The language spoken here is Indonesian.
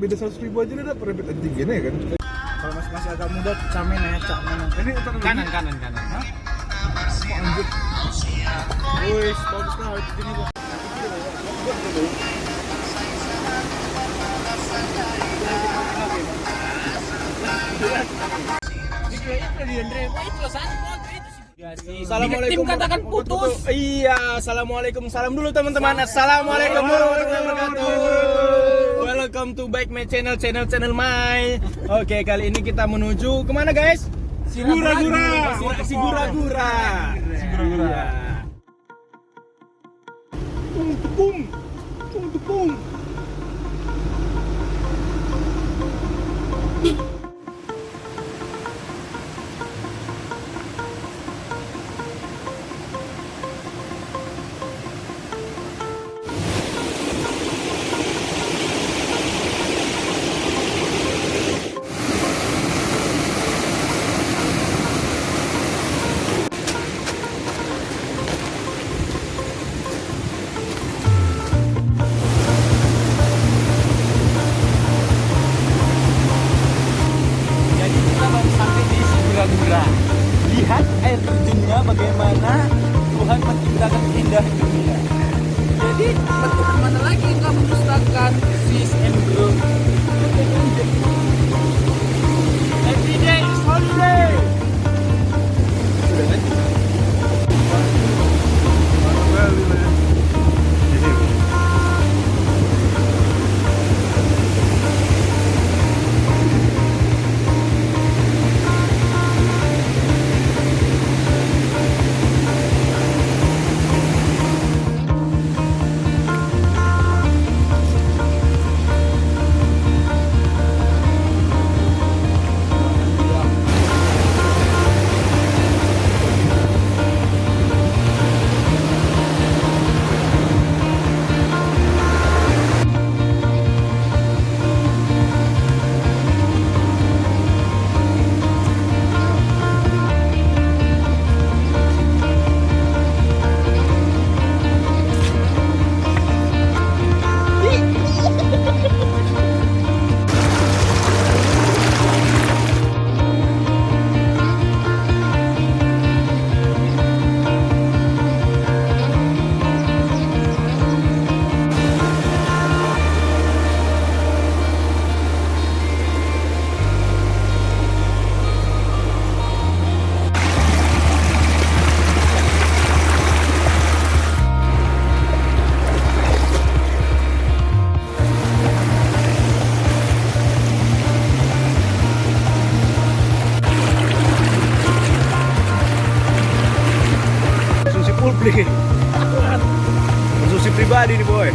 beda 100.000 aja udah rapid antigen ya kan. Kalau masih agak muda camen ya, camen. Ini Kanan. Hah? Anjir. Wih, bagus banget ini bang. Assalamualaikum. Tim katakan putus. Iya, assalamualaikum. Salam dulu teman-teman. Assalamualaikum warahmatullahi wabarakatuh. Welcome to back my channel my. Oke, kali ini kita menuju kemana guys? Sigura-gura. Sigura-gura. Tung. Jadi kita baru sampai di Sigura-gura. Lihat air terjunnya bagaimana Tuhan menciptakan indah dunia. Jadi betul kemana lagi kamu mendustakan sis and bro. Every day is holiday. Konsumsi publik. Konsumsi pribadi nih boy.